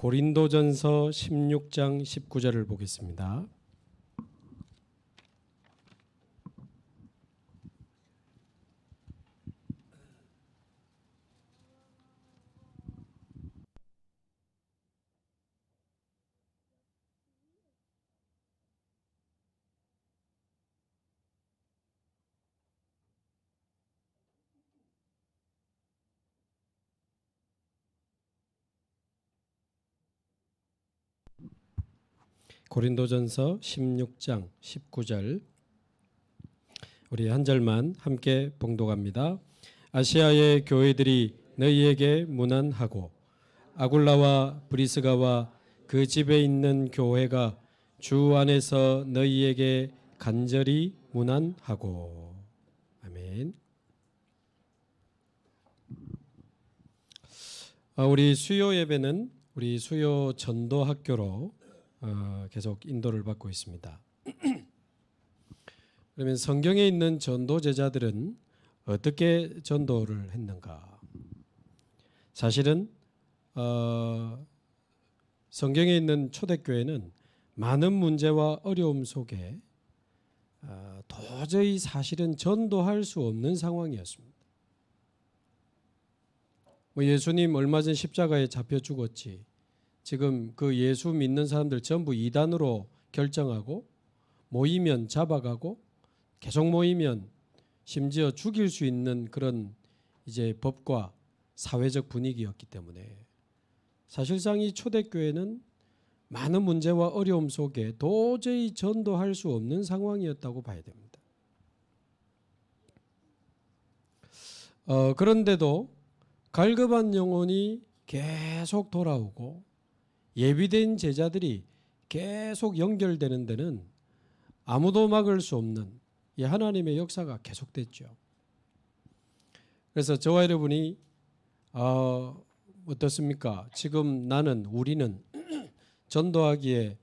고린도전서 16장 19절을 보겠습니다. 고린도전서 16장 19절 우리 한 절만 함께 봉독합니다. 아시아의 교회들이 너희에게 문안하고 아굴라와 브리스가와 그 집에 있는 교회가 주 안에서 너희에게 간절히 문안하고. 아멘. 우리 수요 예배는 우리 수요 전도 학교로 계속 인도를 받고 있습니다. 그러면 성경에 있는 전도 제자들은 어떻게 전도를 했는가? 사실은 성경에 있는 초대교회는 많은 문제와 어려움 속에 도저히 사실은 전도할 수 없는 상황이었습니다. 예수님 얼마 전 십자가에 잡혀 죽었지. 지금 그 예수 믿는 사람들 전부 이단으로 결정하고 모이면 잡아가고 계속 모이면 심지어 죽일 수 있는 그런 이제 법과 사회적 분위기였기 때문에 사실상 이 초대교회는 많은 문제와 어려움 속에 도저히 전도할 수 없는 상황이었다고 봐야 됩니다. 그런데도 갈급한 영혼이 계속 돌아오고 예비된 제자들이 계속 연결되는 데는 아무도 막을 수 없는 이 하나님의 역사가 계속됐죠. 그래서 저와 여러분이 어떻습니까? 지금 우리는 전도하기에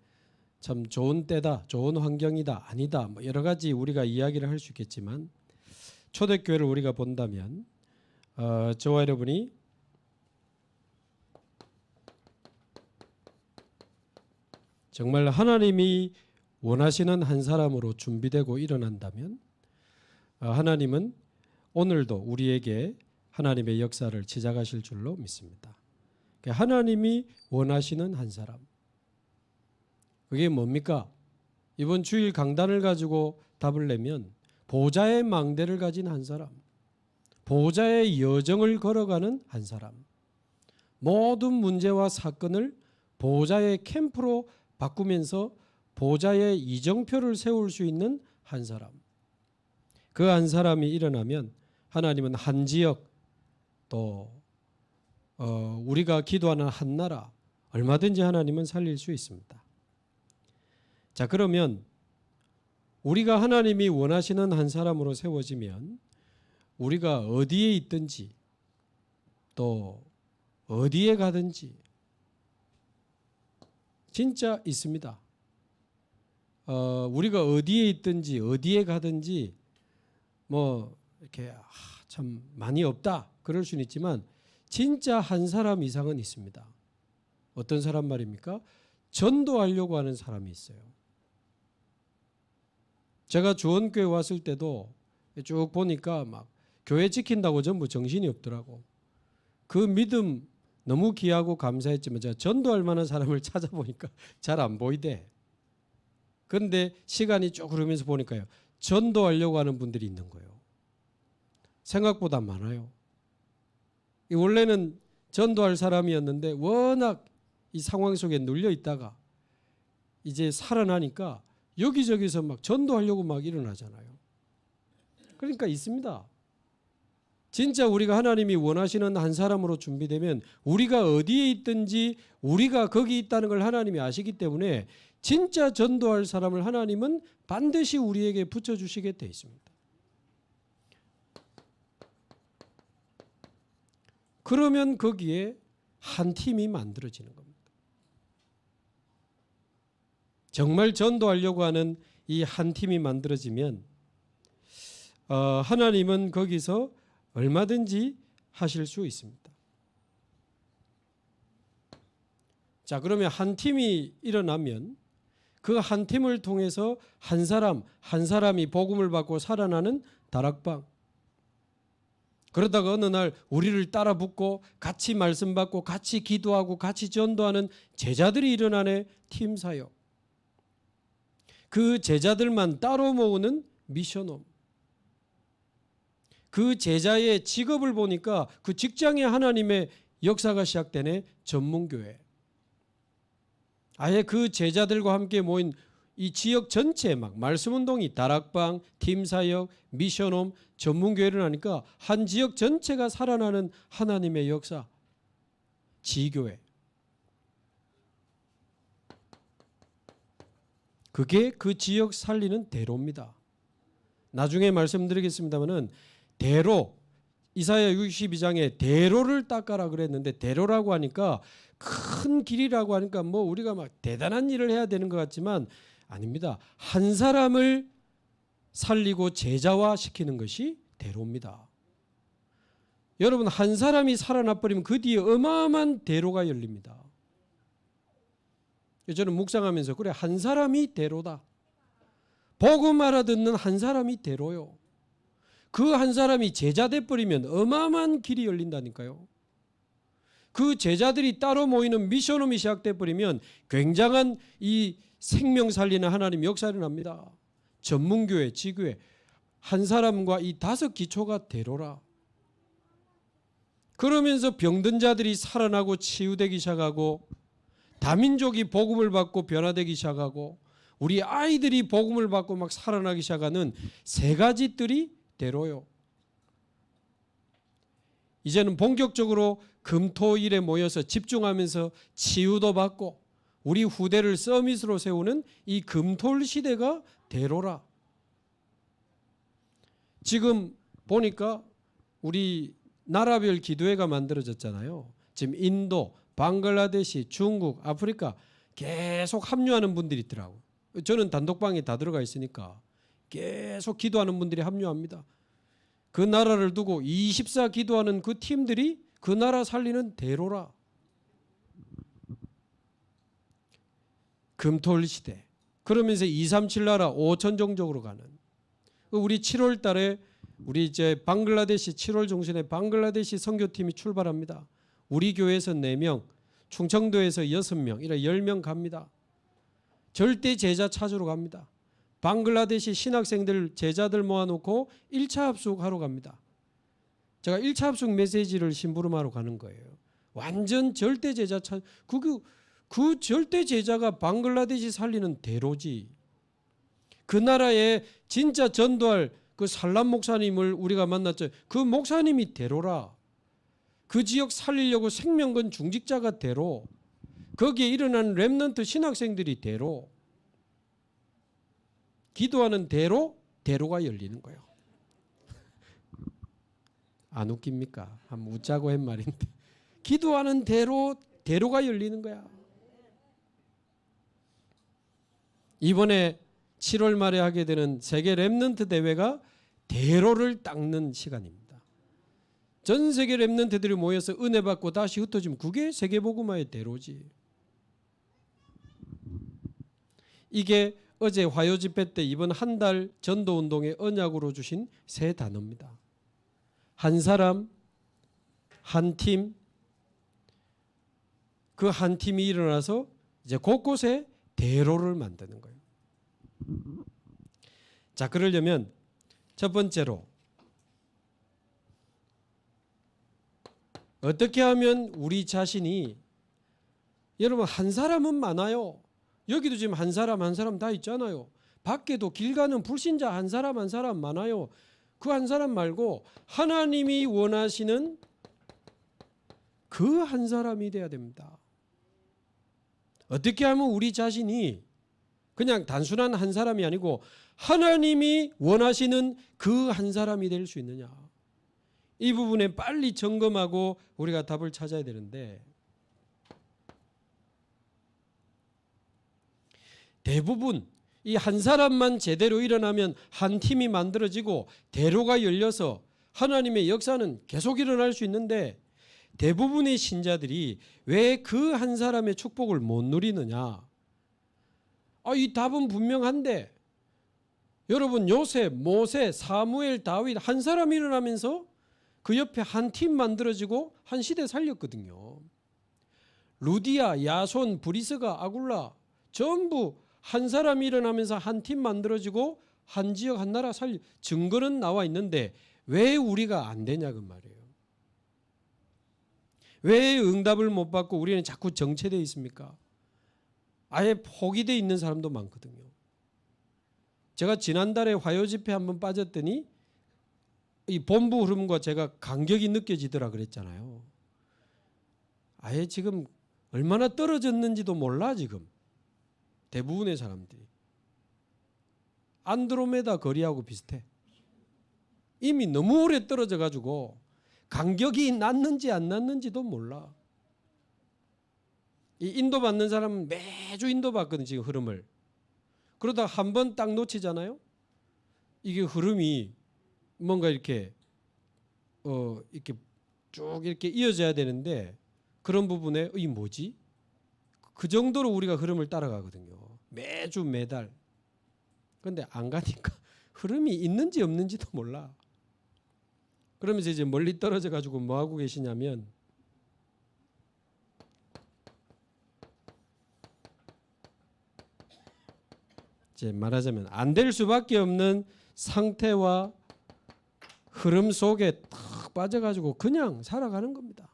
참 좋은 때다, 좋은 환경이다, 아니다, 여러 가지 우리가 이야기를 할 수 있겠지만 초대교회를 우리가 본다면 저와 여러분이 정말 하나님이 원하시는 한 사람으로 준비되고 일어난다면 하나님은 오늘도 우리에게 하나님의 역사를 시작하실 줄로 믿습니다. 하나님이 원하시는 한 사람. 그게 뭡니까? 이번 주일 강단을 가지고 답을 내면 보좌의 망대를 가진 한 사람, 보좌의 여정을 걸어가는 한 사람, 모든 문제와 사건을 보좌의 캠프로 바꾸면서 보좌의 이정표를 세울 수 있는 한 사람. 그 한 사람이 일어나면 하나님은 한 지역 또 우리가 기도하는 한 나라 얼마든지 하나님은 살릴 수 있습니다. 자, 그러면 우리가 하나님이 원하시는 한 사람으로 세워지면 우리가 어디에 있든지 또 어디에 가든지 진짜 있습니다. 우리가 어디에 있든지 어디에 가든지 이렇게 참 많이 없다 그럴 수는 있지만 진짜 한 사람 이상은 있습니다. 어떤 사람 말입니까? 전도하려고 하는 사람이 있어요. 제가 주원교회 왔을 때도 쭉 보니까 막 교회 지킨다고 전부 정신이 없더라고. 그 믿음 너무 귀하고 감사했지만 제가 전도할 만한 사람을 찾아보니까 잘 안 보이대. 그런데 시간이 쭉 흐르면서 보니까요. 전도하려고 하는 분들이 있는 거예요. 생각보다 많아요. 원래는 전도할 사람이었는데 워낙 이 상황 속에 눌려 있다가 이제 살아나니까 여기저기서 막 전도하려고 막 일어나잖아요. 그러니까 있습니다. 진짜 우리가 하나님이 원하시는 한 사람으로 준비되면 우리가 어디에 있든지 우리가 거기 있다는 걸 하나님이 아시기 때문에 진짜 전도할 사람을 하나님은 반드시 우리에게 붙여주시게 돼 있습니다. 그러면 거기에 한 팀이 만들어지는 겁니다. 정말 전도하려고 하는 이 한 팀이 만들어지면 하나님은 거기서 얼마든지 하실 수 있습니다. 자, 그러면 한 팀이 일어나면 그 한 팀을 통해서 한 사람이 복음을 받고 살아나는 다락방. 그러다가 어느 날 우리를 따라 붙고 같이 말씀 받고 같이 기도하고 같이 전도하는 제자들이 일어나는 팀 사역. 그 제자들만 따로 모으는 미션홈. 그 제자의 직업을 보니까 그 직장에 하나님의 역사가 시작되네. 전문교회. 아예 그 제자들과 함께 모인 이 지역 전체에 막 말씀운동이 다락방, 팀사역, 미션홈, 전문교회를 하니까 한 지역 전체가 살아나는 하나님의 역사. 지교회. 그게 그 지역 살리는 대로입니다. 나중에 말씀드리겠습니다마는 대로, 이사야 62장에 대로를 닦아라 그랬는데 대로라고 하니까 큰 길이라고 하니까 뭐 우리가 막 대단한 일을 해야 되는 것 같지만 아닙니다. 한 사람을 살리고 제자화시키는 것이 대로입니다. 여러분, 한 사람이 살아나 버리면 그 뒤에 어마어마한 대로가 열립니다. 저는 묵상하면서 그래, 한 사람이 대로다. 복음 알아듣는 한 사람이 대로요. 그 한 사람이 제자 돼버리면 어마어마한 길이 열린다니까요. 그 제자들이 따로 모이는 미션홈이 시작돼 버리면 굉장한 이 생명 살리는 하나님 역사를 납니다. 전문교회, 지교회, 한 사람과 이 5 기초가 대로라. 그러면서 병든 자들이 살아나고 치유되기 시작하고 다민족이 복음을 받고 변화되기 시작하고 우리 아이들이 복음을 받고 막 살아나기 시작하는 3가지 뜰이 대로요. 이제는 본격적으로 금토일에 모여서 집중하면서 치유도 받고 우리 후대를 서밋으로 세우는 이 금토일 시대가 대로라. 지금 보니까 우리 나라별 기도회가 만들어졌잖아요. 지금 인도, 방글라데시, 중국, 아프리카 계속 합류하는 분들이 있더라고요. 저는 단독방에 다 들어가 있으니까 계속 기도하는 분들이 합류합니다. 그 나라를 두고 24 기도하는 그 팀들이 그 나라 살리는 대로라. 금토일 시대. 그러면서 237 나라 5천종족으로 가는. 우리 7월 달에 우리 이제 방글라데시 7월 중순에 방글라데시 선교팀이 출발합니다. 우리 교회에서 4명, 충청도에서 6명, 이렇게 10명 갑니다. 절대 제자 찾으러 갑니다. 방글라데시 신학생들 제자들 모아놓고 1차 합숙하러 갑니다. 제가 1차 합숙 메시지를 심부름하러 가는 거예요. 완전 절대 제자 찾. 그 절대 제자가 방글라데시 살리는 대로지. 그 나라에 진짜 전도할 그 살람 목사님을 우리가 만났죠. 그 목사님이 대로라. 그 지역 살리려고 생명 건 중직자가 대로. 거기에 일어난 렘넌트 신학생들이 대로. 기도하는 대로가 열리는 거예요. 안 웃깁니까? 한번 웃자고 한 말인데. 기도하는 대로가 열리는 거야. 이번에 7월 말에 하게 되는 세계 렘넌트 대회가 대로를 닦는 시간입니다. 전 세계 렘넌트들이 모여서 은혜 받고 다시 흩어지면 그게 세계복음화의 대로지. 이게 어제 화요 집회 때 이번 한 달 전도운동의 언약으로 주신 3 단어입니다. 한 사람, 한 팀, 그 한 팀이 일어나서 이제 곳곳에 대로를 만드는 거예요. 자, 그러려면 첫 번째로 어떻게 하면 우리 자신이, 여러분 한 사람은 많아요. 여기도 지금 한 사람 다 있잖아요. 밖에도 길 가는 불신자 한 사람 많아요. 그 한 사람 말고 하나님이 원하시는 그 한 사람이 돼야 됩니다. 어떻게 하면 우리 자신이 그냥 단순한 한 사람이 아니고 하나님이 원하시는 그 한 사람이 될 수 있느냐. 이 부분에 빨리 점검하고 우리가 답을 찾아야 되는데, 대부분 이 한 사람만 제대로 일어나면 한 팀이 만들어지고 대로가 열려서 하나님의 역사는 계속 일어날 수 있는데, 대부분의 신자들이 왜 그 한 사람의 축복을 못 누리느냐? 이 답은 분명한데, 여러분 요셉, 모세, 사무엘, 다윗 한 사람 일어나면서 그 옆에 한 팀 만들어지고 한 시대 살렸거든요. 루디아, 야손, 브리스가, 아굴라 전부 한 사람 일어나면서 한 팀 만들어지고 한 지역 한 나라 증거는 나와 있는데 왜 우리가 안 되냐 그 말이에요. 왜 응답을 못 받고 우리는 자꾸 정체되어 있습니까? 아예 포기되어 있는 사람도 많거든요. 제가 지난달에 화요 집회 한번 빠졌더니 이 본부 흐름과 제가 간격이 느껴지더라 그랬잖아요. 아예 지금 얼마나 떨어졌는지도 몰라 지금. 대부분의 사람들이. 안드로메다 거리하고 비슷해. 이미 너무 오래 떨어져 가지고 간격이 났는지 안 났는지도 몰라. 이 인도 받는 사람은 매주 인도 받거든 지금 흐름을. 그러다 한 번 딱 놓치잖아요. 이게 흐름이 뭔가 이렇게 이렇게 쭉 이렇게 이어져야 되는데 그런 부분에 이 뭐지? 그 정도로 우리가 흐름을 따라가거든요. 매주 매달. 그런데 안 가니까 흐름이 있는지 없는지도 몰라. 그러면서 이제 멀리 떨어져 가지고 뭐 하고 계시냐면 이제 말하자면 안 될 수밖에 없는 상태와 흐름 속에 탁 빠져가지고 그냥 살아가는 겁니다.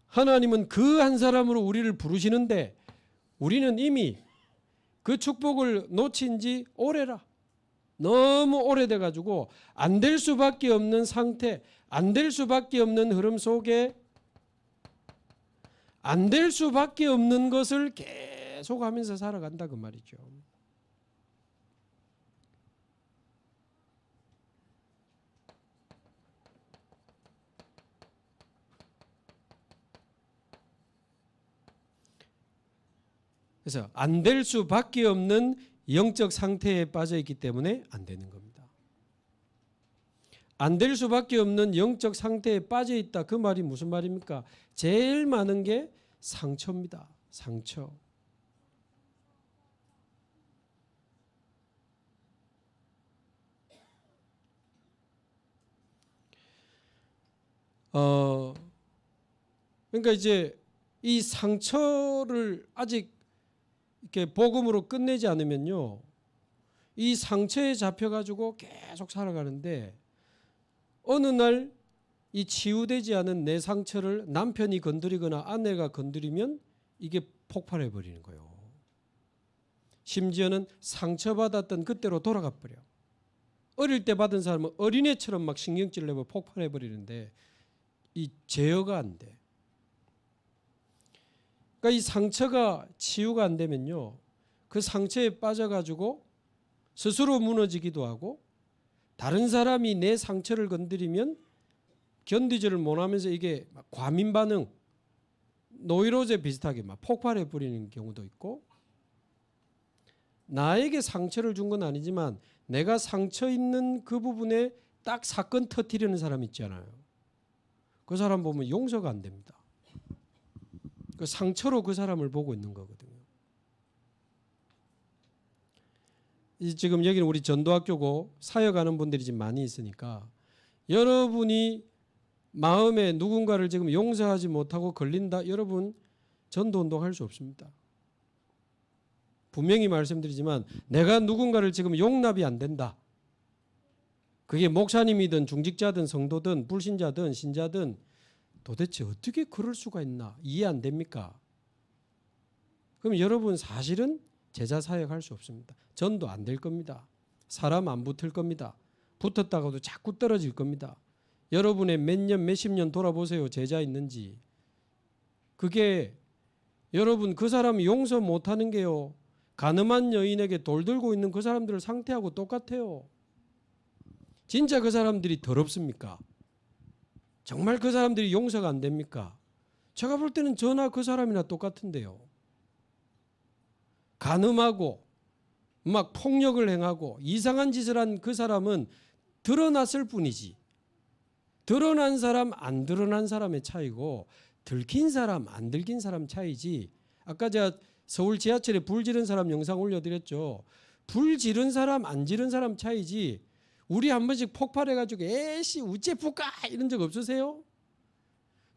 하나님은 그 한 사람으로 우리를 부르시는데 우리는 이미 그 축복을 놓친 지 오래라. 너무 오래돼가지고 안 될 수밖에 없는 상태, 안 될 수밖에 없는 흐름 속에 안 될 수밖에 없는 것을 계속 하면서 살아간다 그 말이죠. 그래서 안 될 수밖에 없는 영적 상태에 빠져 있기 때문에 안 되는 겁니다. 안 될 수밖에 없는 영적 상태에 빠져 있다. 그 말이 무슨 말입니까? 제일 많은 게 상처입니다. 상처. 그러니까 이제 이 상처를 아직 이렇게 복음으로 끝내지 않으면요, 이 상처에 잡혀가지고 계속 살아가는데 어느 날 이 치유되지 않은 내 상처를 남편이 건드리거나 아내가 건드리면 이게 폭발해 버리는 거예요. 심지어는 상처받았던 그때로 돌아가 버려. 어릴 때 받은 사람은 어린애처럼 막 신경질 내고 폭발해 버리는데 이 제어가 안 돼. 그러니까 이 상처가 치유가 안 되면요, 그 상처에 빠져가지고 스스로 무너지기도 하고 다른 사람이 내 상처를 건드리면 견디지를 못하면서 이게 과민 반응, 노이로제 비슷하게 막 폭발해 버리는 경우도 있고, 나에게 상처를 준 건 아니지만 내가 상처 있는 그 부분에 딱 사건 터뜨리는 사람 있잖아요. 그 사람 보면 용서가 안 됩니다. 그 상처로 그 사람을 보고 있는 거거든요. 지금 여기는 우리 전도학교고 사역하는 분들이 지금 많이 있으니까 여러분이 마음에 누군가를 지금 용서하지 못하고 걸린다. 여러분 전도운동 할 수 없습니다. 분명히 말씀드리지만 내가 누군가를 지금 용납이 안 된다. 그게 목사님이든 중직자든 성도든 불신자든 신자든 도대체 어떻게 그럴 수가 있나 이해 안 됩니까? 그럼 여러분 사실은 제자 사역할 수 없습니다. 전도 안 될 겁니다. 사람 안 붙을 겁니다. 붙었다가도 자꾸 떨어질 겁니다. 여러분의 몇 년, 몇십 년 돌아보세요. 제자 있는지. 그게 여러분 그 사람 용서 못하는 게요, 가늠한 여인에게 돌 들고 있는 그 사람들 상태하고 똑같아요. 진짜 그 사람들이 더럽습니까? 정말 그 사람들이 용서가 안 됩니까? 제가 볼 때는 저나 그 사람이나 똑같은데요. 간음하고 막 폭력을 행하고 이상한 짓을 한 그 사람은 드러났을 뿐이지 드러난 사람 안 드러난 사람의 차이고 들킨 사람 안 들킨 사람 차이지. 아까 제가 서울 지하철에 불 지른 사람 영상 올려드렸죠. 불 지른 사람 안 지른 사람 차이지. 우리 한 번씩 폭발해가지고 에이씨 우째 불까 이런 적 없으세요?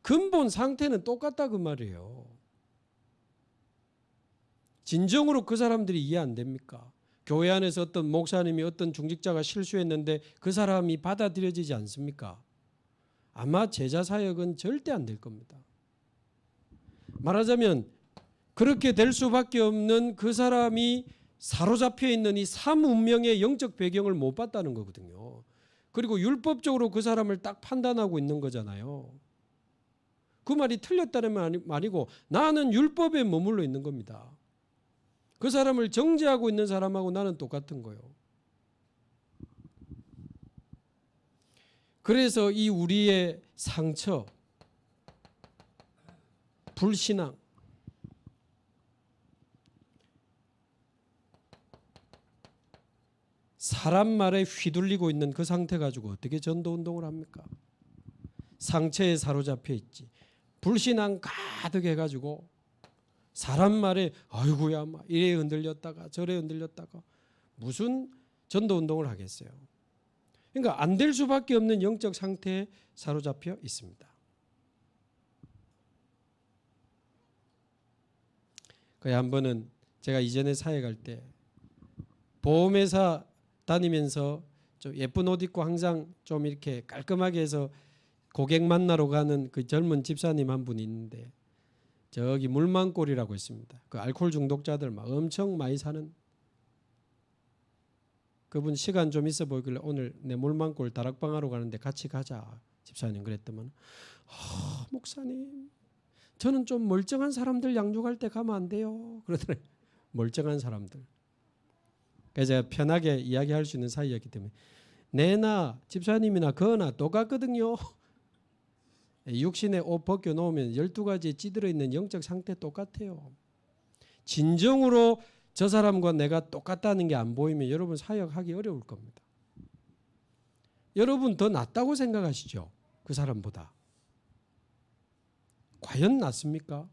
근본 상태는 똑같다 그 말이에요. 진정으로 그 사람들이 이해 안 됩니까? 교회 안에서 어떤 목사님이 어떤 중직자가 실수했는데 그 사람이 받아들여지지 않습니까? 아마 제자 사역은 절대 안 될 겁니다. 말하자면 그렇게 될 수밖에 없는 그 사람이 사로잡혀 있는 이 삼운명의 영적 배경을 못 봤다는 거거든요. 그리고 율법적으로 그 사람을 딱 판단하고 있는 거잖아요. 그 말이 틀렸다는 말이고 나는 율법에 머물러 있는 겁니다. 그 사람을 정죄하고 있는 사람하고 나는 똑같은 거예요. 그래서 이 우리의 상처, 불신앙, 사람 말에 휘둘리고 있는 그 상태 가지고 어떻게 전도운동을 합니까? 상처에 사로잡혀 있지. 불신앙 가득해가지고 사람 말에 아이고야 막 이래 흔들렸다가 저래 흔들렸다가 무슨 전도운동을 하겠어요. 그러니까 안 될 수밖에 없는 영적 상태에 사로잡혀 있습니다. 그래 한 번은 제가 이전에 사역할 때 보험회사 다니면서 좀 예쁜 옷 입고 항상 좀 이렇게 깔끔하게 해서 고객 만나러 가는 그 젊은 집사님 한 분이 있는데 저기 물망골이라고 있습니다. 그 알코올 중독자들 막 엄청 많이 사는 그분 시간 좀 있어 보이길래 오늘 내 물망골 다락방 하러 가는데 같이 가자 집사님 그랬더만 목사님 저는 좀 멀쩡한 사람들 양육할 때 가면 안 돼요 그러더래요. 멀쩡한 사람들. 그래서 제가 편하게 이야기할 수 있는 사이였기 때문에 내나 집사님이나 거나 똑같거든요. 육신에 옷 벗겨놓으면 12가지에 찌들어 있는 영적 상태 똑같아요. 진정으로 저 사람과 내가 똑같다는 게 안 보이면 여러분 사역하기 어려울 겁니다. 여러분 더 낫다고 생각하시죠? 그 사람보다. 과연 낫습니까?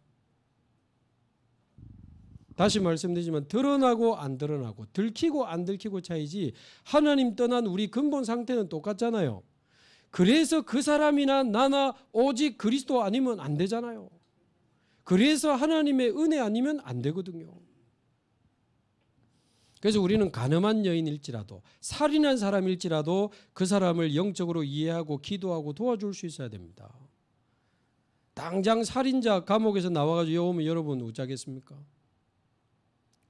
다시 말씀드리지만 드러나고 안 드러나고 들키고 안 들키고 차이지 하나님 떠난 우리 근본 상태는 똑같잖아요. 그래서 그 사람이나 나나 오직 그리스도 아니면 안 되잖아요. 그래서 하나님의 은혜 아니면 안 되거든요. 그래서 우리는 가늠한 여인일지라도 살인한 사람일지라도 그 사람을 영적으로 이해하고 기도하고 도와줄 수 있어야 됩니다. 당장 살인자 감옥에서 나와가지고 오면 여러분 어쩌겠습니까?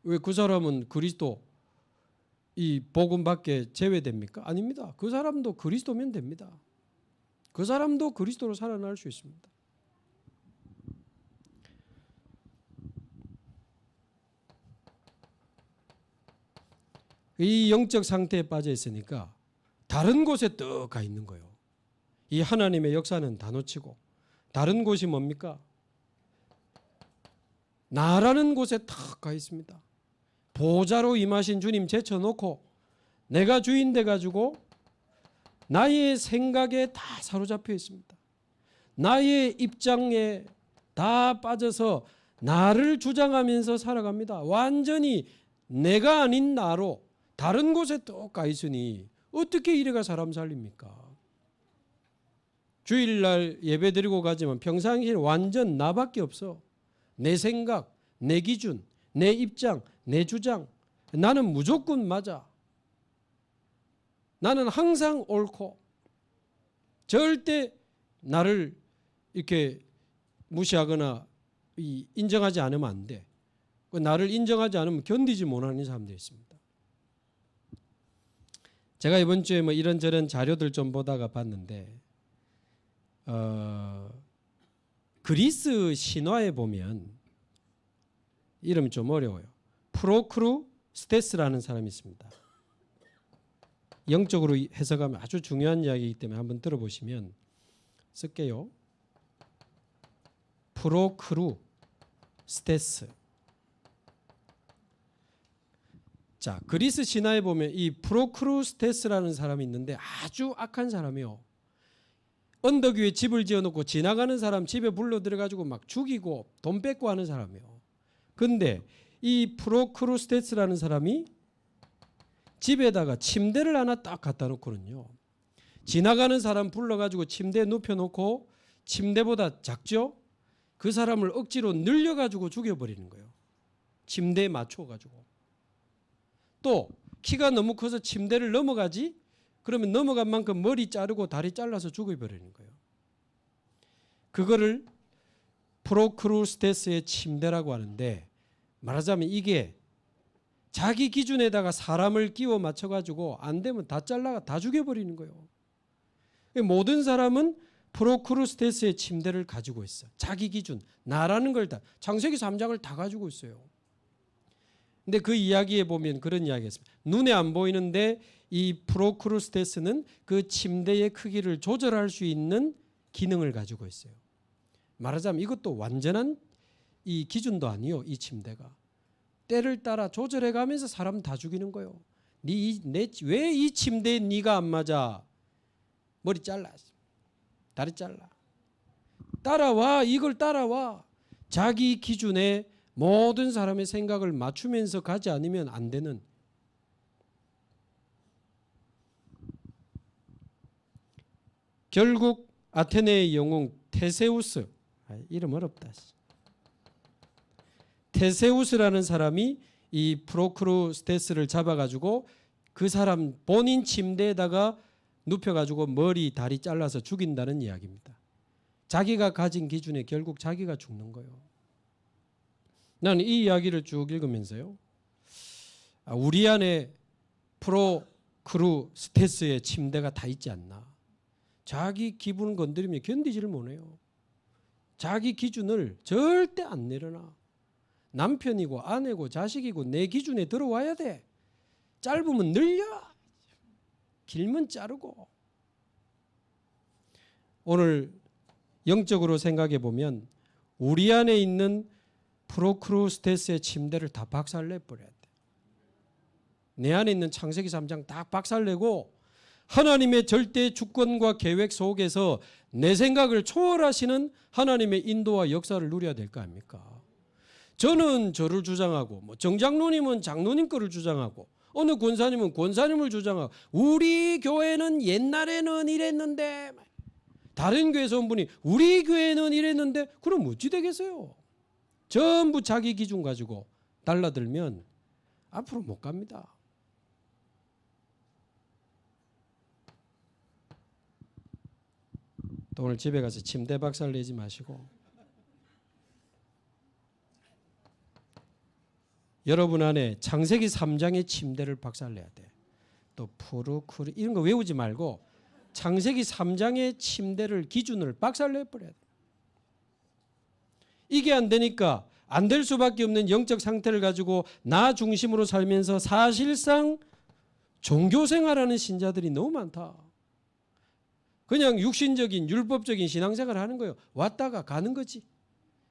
왜 그 사람은 그리스도 이 복음 밖에 제외됩니까? 아닙니다. 그 사람도 그리스도면 됩니다. 그 사람도 그리스도로 살아날 수 있습니다. 이 영적 상태에 빠져 있으니까 다른 곳에 떡 가 있는 거예요. 이 하나님의 역사는 다 놓치고 다른 곳이 뭡니까? 나라는 곳에 탁 가 있습니다. 보좌로 임하신 주님 제쳐놓고 내가 주인 돼가지고 나의 생각에 다 사로잡혀 있습니다. 나의 입장에 다 빠져서 나를 주장하면서 살아갑니다. 완전히 내가 아닌 나로 다른 곳에 또 가 있으니 어떻게 이래가 사람 살립니까? 주일날 예배 드리고 가지만 평상시에 완전 나밖에 없어. 내 생각, 내 기준, 내 입장, 내 주장. 나는 무조건 맞아. 나는 항상 옳고 절대 나를 이렇게 무시하거나 인정하지 않으면 안 돼. 나를 인정하지 않으면 견디지 못하는 사람들이 있습니다. 제가 이번 주에 뭐 이런저런 자료들 좀 보다가 봤는데 그리스 신화에 보면 이름이 좀 어려워요. 프로크루스테스라는 사람이 있습니다. 영적으로 해석하면 아주 중요한 이야기이기 때문에 한번 들어보시면 쓸게요. 프로크루스테스. 자, 그리스 신화에 보면 이 프로크루스테스라는 사람이 있는데 아주 악한 사람이요. 언덕 위에 집을 지어놓고 지나가는 사람 집에 불러 들어가지고 막 죽이고 돈 뺏고 하는 사람이에요. 근데 이 프로크루스테스라는 사람이 집에다가 침대를 하나 딱 갖다 놓고는요, 지나가는 사람 불러가지고 침대에 눕혀놓고 침대보다 작죠? 그 사람을 억지로 늘려가지고 죽여버리는 거예요. 침대에 맞춰가지고. 또 키가 너무 커서 침대를 넘어가지? 그러면 넘어간 만큼 머리 자르고 다리 잘라서 죽여버리는 거예요. 그거를 프로크루스테스의 침대라고 하는데, 말하자면 이게 자기 기준에다가 사람을 끼워 맞춰가지고 안 되면 다 잘라가 다 죽여버리는 거예요. 모든 사람은 프로크루스테스의 침대를 가지고 있어. 자기 기준, 나라는 걸 다, 창세기 3장을 다 가지고 있어요. 근데 그 이야기에 보면 그런 이야기가 있습니다. 눈에 안 보이는데 이 프로크루스테스는 그 침대의 크기를 조절할 수 있는 기능을 가지고 있어요. 말하자면 이것도 완전한 이 기준도 아니요. 이 침대가 때를 따라 조절해 가면서 사람 다 죽이는 거예요. 왜 이 침대에 네가 안 맞아? 머리 잘라, 다리 잘라, 따라와, 이걸 따라와. 자기 기준에 모든 사람의 생각을 맞추면서 가지 않으면 안 되는. 결국 아테네의 영웅 테세우스, 이름 어렵다. 테세우스라는 사람이 이 프로크루스테스를 잡아가지고 그 사람 본인 침대에다가 눕혀가지고 머리 다리 잘라서 죽인다는 이야기입니다. 자기가 가진 기준에 결국 자기가 죽는 거예요. 나는 이 이야기를 쭉 읽으면서요, 우리 안에 프로크루스테스의 침대가 다 있지 않나. 자기 기분을 건드리면 견디지를 못해요. 자기 기준을 절대 안 내려놔. 남편이고 아내고 자식이고 내 기준에 들어와야 돼. 짧으면 늘려, 길면 자르고. 오늘 영적으로 생각해 보면 우리 안에 있는 프로크루스테스의 침대를 다 박살내버려야 돼. 내 안에 있는 창세기 3장 다 박살내고 하나님의 절대 주권과 계획 속에서 내 생각을 초월하시는 하나님의 인도와 역사를 누려야 될 거 아닙니까? 저는 저를 주장하고, 정장로님은 장로님 거를 주장하고, 어느 권사님은 권사님을 주장하고, 우리 교회는 옛날에는 이랬는데, 다른 교회에서 온 분이 우리 교회는 이랬는데, 그럼 어찌 되겠어요? 전부 자기 기준 가지고 달라들면 앞으로 못 갑니다. 또 오늘 집에 가서 침대 박살 내지 마시고, 여러분 안에 창세기 3장의 침대를 박살내야 돼. 또 프루크루 이런 거 외우지 말고 창세기 3장의 침대를 기준을 박살내버려야 돼. 이게 안 되니까 안 될 수밖에 없는 영적 상태를 가지고 나 중심으로 살면서 사실상 종교생활하는 신자들이 너무 많다. 그냥 육신적인 율법적인 신앙생활을 하는 거예요. 왔다가 가는 거지.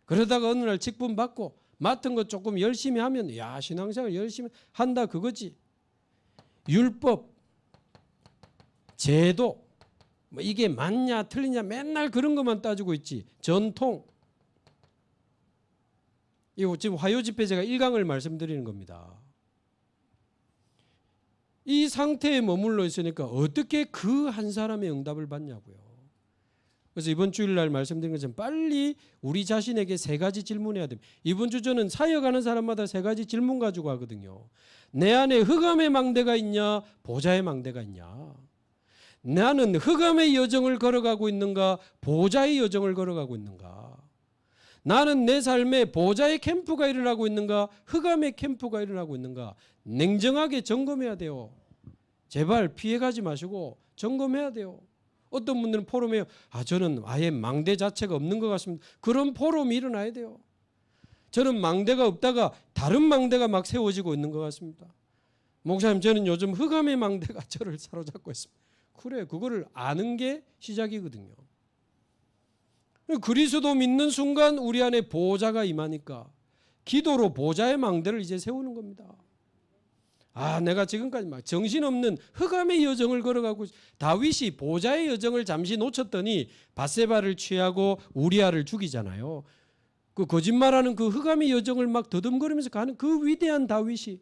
그러다가 어느 날 직분 받고 맡은 거 조금 열심히 하면 야, 신앙생활 열심히 한다 그거지. 율법, 제도, 이게 맞냐 틀리냐 맨날 그런 것만 따지고 있지. 전통. 이거 지금 화요 집회 제가 1강을 말씀드리는 겁니다. 이 상태에 머물러 있으니까 어떻게 그 한 사람의 응답을 받냐고요. 그래서 이번 주일날 말씀드린 것처럼 빨리 우리 자신에게 3가지 질문해야 됩니다. 이번 주 저는 사역하는 사람마다 3가지 질문 가지고 하거든요. 내 안에 흑암의 망대가 있냐, 보좌의 망대가 있냐. 나는 흑암의 여정을 걸어가고 있는가, 보좌의 여정을 걸어가고 있는가. 나는 내 삶에 보좌의 캠프가 일어나고 있는가, 흑암의 캠프가 일어나고 있는가. 냉정하게 점검해야 돼요. 제발 피해가지 마시고 점검해야 돼요. 어떤 분들은 포럼에 저는 아예 망대 자체가 없는 것 같습니다. 그런 포럼이 일어나야 돼요. 저는 망대가 없다가 다른 망대가 막 세워지고 있는 것 같습니다. 목사님, 저는 요즘 흑암의 망대가 저를 사로잡고 있습니다. 그래, 그거를 아는 게 시작이거든요. 그리스도 믿는 순간 우리 안에 보좌가 임하니까 기도로 보좌의 망대를 이제 세우는 겁니다. 내가 지금까지 막 정신없는 흑암의 여정을 걸어가고 다윗이 보좌의 여정을 잠시 놓쳤더니 밧세바를 취하고 우리아를 죽이잖아요. 그 거짓말하는 그 흑암의 여정을 막 더듬거리면서 가는 그 위대한 다윗이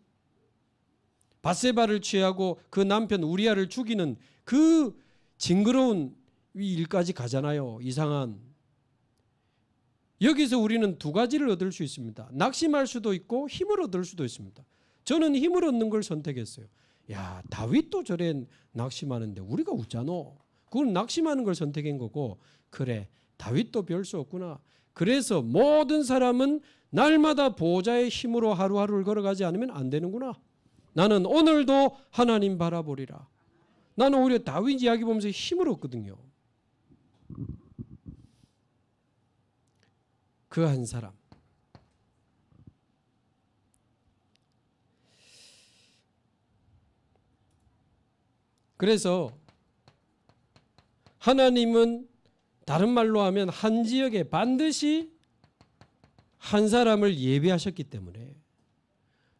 밧세바를 취하고 그 남편 우리아를 죽이는 그 징그러운 일까지 가잖아요. 이상한. 여기서 우리는 두 가지를 얻을 수 있습니다. 낙심할 수도 있고 힘을 얻을 수도 있습니다. 저는 힘을 얻는 걸 선택했어요. 야, 다윗도 저래 낙심하는데 우리가 웃잖아. 그건 낙심하는 걸 선택한 거고, 그래, 다윗도 별 수 없구나. 그래서 모든 사람은 날마다 보호자의 힘으로 하루하루를 걸어가지 않으면 안 되는구나. 나는 오늘도 하나님 바라보리라. 나는 오히려 다윗 이야기 보면서 힘을 얻거든요. 그 한 사람. 그래서 하나님은 다른 말로 하면 한 지역에 반드시 한 사람을 예비하셨기 때문에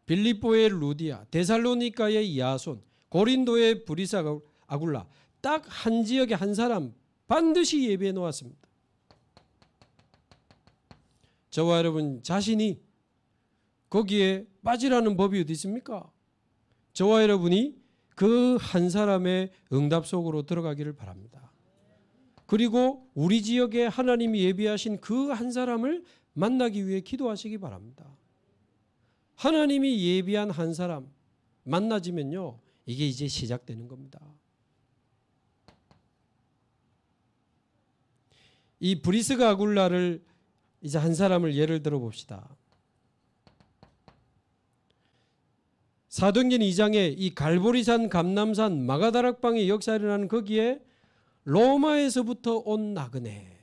빌립보의 루디아, 데살로니가의 야손, 고린도의 브리스 아굴라, 딱 한 지역에 한 사람 반드시 예비해 놓았습니다. 저와 여러분 자신이 거기에 빠지라는 법이 어디 있습니까? 저와 여러분이 그 한 사람의 응답 속으로 들어가기를 바랍니다. 그리고 우리 지역에 하나님이 예비하신 그 한 사람을 만나기 위해 기도하시기 바랍니다. 하나님이 예비한 한 사람 만나지면요, 이게 이제 시작되는 겁니다. 이 브리스가 아굴라를 이제 한 사람을 예를 들어 봅시다. 사도행전 2장에 이 갈보리산, 감남산, 마가다락방의 역사를 일어나는 거기에 로마에서부터 온 나그네,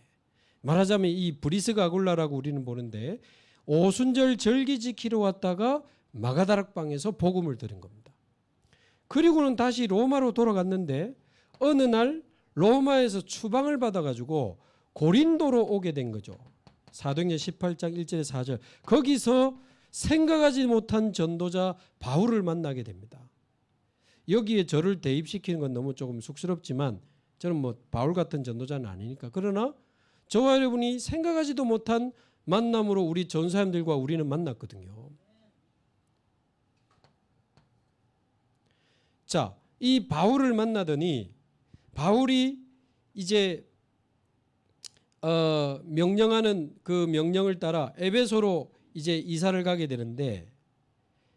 말하자면 이 브리스가 아굴라라고 우리는 보는데 오순절 절기 지키러 왔다가 마가다락방에서 복음을 들은 겁니다. 그리고는 다시 로마로 돌아갔는데 어느 날 로마에서 추방을 받아가지고 고린도로 오게 된 거죠. 사도행전 18장 1절에 4절. 거기서 생각하지 못한 전도자 바울을 만나게 됩니다. 여기에 저를 대입시키는 건 너무 조금 쑥스럽지만 저는 뭐 바울 같은 전도자는 아니니까. 그러나 저와 여러분이 생각하지도 못한 만남으로 우리 전사님들과 우리는 만났거든요. 자, 이 바울을 만나더니 바울이 이제 명령하는 그 명령을 따라 에베소로 이제 이사를 가게 되는데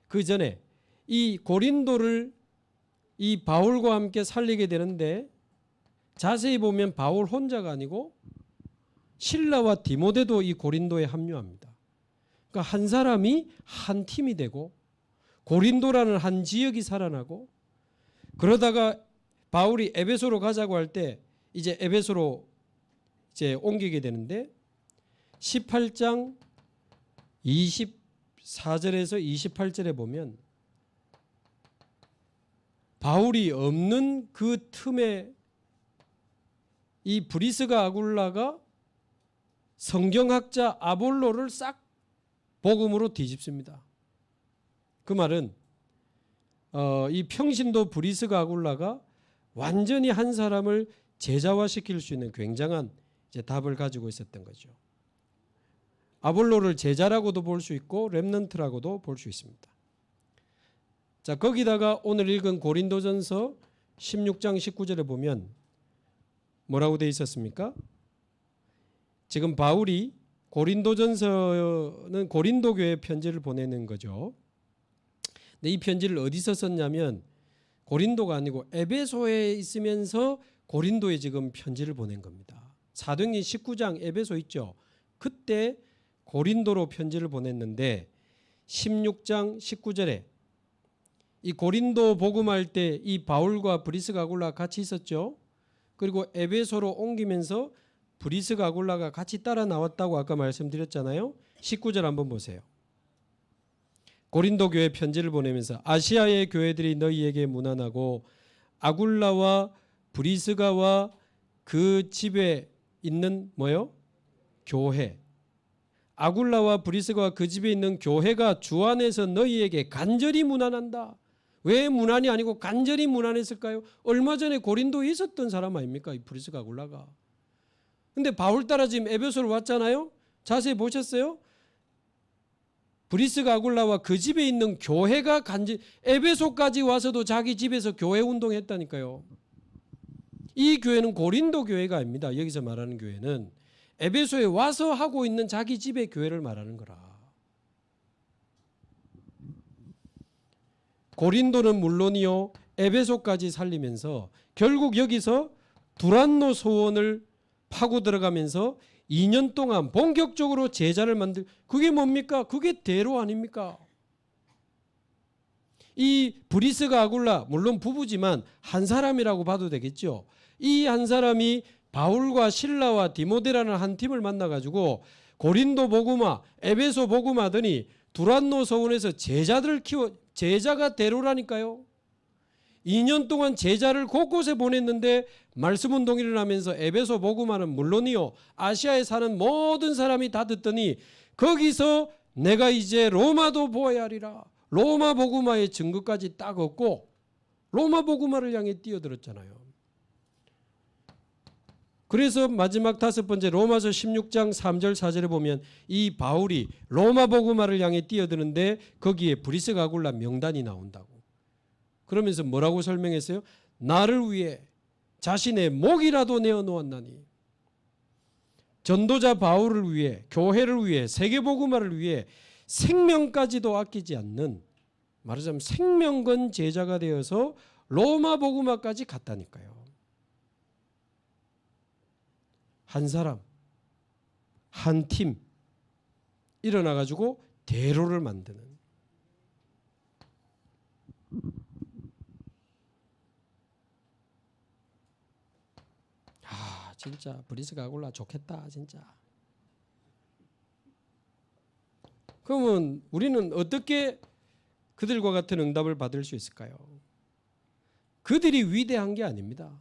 그 전에 이 고린도를 이 바울과 함께 살리게 되는데 자세히 보면 바울 혼자가 아니고 실라와 디모데도 이 고린도에 합류합니다. 그러니까 한 사람이 한 팀이 되고 고린도라는 한 지역이 살아나고 그러다가 바울이 에베소로 가자고 할 때 이제 에베소로 이제 옮기게 되는데 18장 24절에서 28절에 보면 바울이 없는 그 틈에 이 브리스가 아굴라가 성경학자 아볼로를 싹 복음으로 뒤집습니다. 그 말은 이 평신도 브리스가 아굴라가 완전히 한 사람을 제자화시킬 수 있는 굉장한 이제 답을 가지고 있었던 거죠. 아볼로를 제자라고도 볼 수 있고 렘넌트라고도 볼 수 있습니다. 자, 거기다가 오늘 읽은 고린도전서 16장 19절에 보면 뭐라고 되어 있었습니까? 지금 바울이 고린도전서는 고린도 교회에 편지를 보내는 거죠. 근데 이 편지를 어디서 썼냐면 고린도가 아니고 에베소에 있으면서 고린도에 지금 편지를 보낸 겁니다. 사도행전 19장 에베소 있죠. 그때 고린도로 편지를 보냈는데 16장 19절에 이 고린도 복음할 때 이 바울과 브리스가 아굴라 같이 있었죠. 그리고 에베소로 옮기면서 브리스가 아굴라가 같이 따라 나왔다고 아까 말씀드렸잖아요. 19절 한번 보세요. 고린도 교회 편지를 보내면서 아시아의 교회들이 너희에게 문안하고 아굴라와 브리스가와 그 집에 있는 뭐요? 교회. 아굴라와 브리스가와 그 집에 있는 교회가 주 안에서 너희에게 간절히 문안한다. 왜 무난이 아니고 간절히 무난했을까요? 얼마 전에 고린도에 있었던 사람 아닙니까? 이 브리스가 아굴라가. 근데 바울 따라 지금 에베소를 왔잖아요. 자세히 보셨어요? 브리스가 아굴라와 그 집에 있는 교회가 에베소까지 와서도 자기 집에서 교회 운동했다니까요. 이 교회는 고린도 교회가 아닙니다. 여기서 말하는 교회는 에베소에 와서 하고 있는 자기 집의 교회를 말하는 거라. 고린도는 물론이요, 에베소까지 살리면서 결국 여기서 두란노 소원을 파고 들어가면서 2년 동안 본격적으로 제자를 그게 뭡니까? 그게 대로 아닙니까? 이 브리스가 아굴라, 물론 부부지만 한 사람이라고 봐도 되겠죠. 이 한 사람이 바울과 실라와 디모데라는 한 팀을 만나가지고 고린도 복음화, 에베소 복음하더니 두란노 서원에서 제자들을 제자가 대로라니까요. 2년 동안 제자를 곳곳에 보냈는데 말씀 운동이 일어나면서 에베소 복음화는 물론이요, 아시아에 사는 모든 사람이 다 듣더니 거기서 내가 이제 로마도 보아야 하리라. 로마 복음화의 증거까지 딱 얻고 로마 복음화를 향해 뛰어들었잖아요. 그래서 마지막 5번째 로마서 16장 3절 4절에 보면 이 바울이 로마 복음화를 향해 뛰어드는데 거기에 브리스가 아굴라 명단이 나온다고. 그러면서 뭐라고 설명했어요? 나를 위해 자신의 목이라도 내어놓았나니. 전도자 바울을 위해, 교회를 위해, 세계복음화를 위해 생명까지도 아끼지 않는, 말하자면 생명건 제자가 되어서 로마 복음화까지 갔다니까요. 한 사람, 한 팀 일어나가지고 대로를 만드는. 진짜 브리스가 아굴라 좋겠다 진짜. 그러면 우리는 어떻게 그들과 같은 응답을 받을 수 있을까요? 그들이 위대한 게 아닙니다.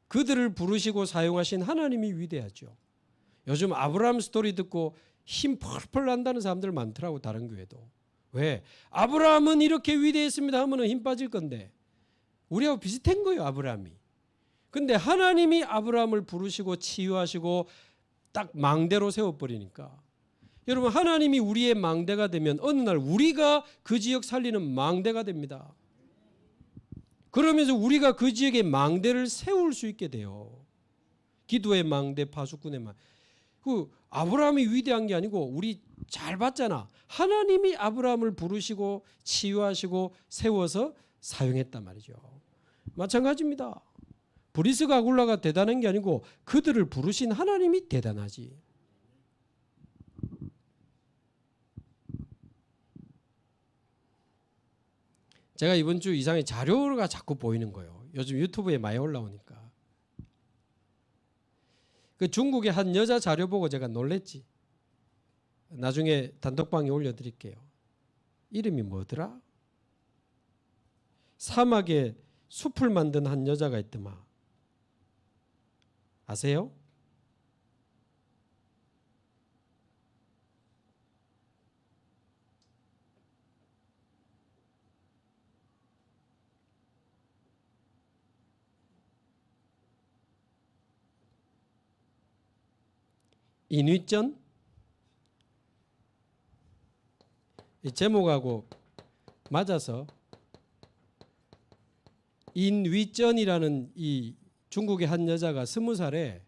그들을 부르시고 사용하신 하나님이 위대하죠. 요즘 아브라함 스토리 듣고 힘 펄펄 난다는 사람들 많더라고, 다른 교회도. 왜? 아브라함은 이렇게 위대했습니다 하면 힘 빠질 건데 우리하고 비슷한 거예요, 아브라함이. 근데 하나님이 아브라함을 부르시고 치유하시고 딱 망대로 세워버리니까, 여러분, 하나님이 우리의 망대가 되면 어느 날 우리가 그 지역 살리는 망대가 됩니다. 그러면서 우리가 그 지역에 망대를 세울 수 있게 돼요. 기도의 망대, 파수꾼의 망대. 그 아브라함이 위대한 게 아니고 우리 잘 봤잖아. 하나님이 아브라함을 부르시고 치유하시고 세워서 사용했단 말이죠. 마찬가지입니다. 브리스가 아굴라가 대단한 게 아니고 그들을 부르신 하나님이 대단하지. 제가 이번 주 이상의 자료가 자꾸 보이는 거예요. 요즘 유튜브에 많이 올라오니까. 그 중국의 한 여자 자료 보고 제가 놀랬지. 나중에 단톡방에 올려드릴게요. 이름이 뭐더라? 사막에 숲을 만든 한 여자가 있더만. 아세요? 인위전? 이 제목하고 맞아서 인위전이라는 이 중국의 한 여자가 20살에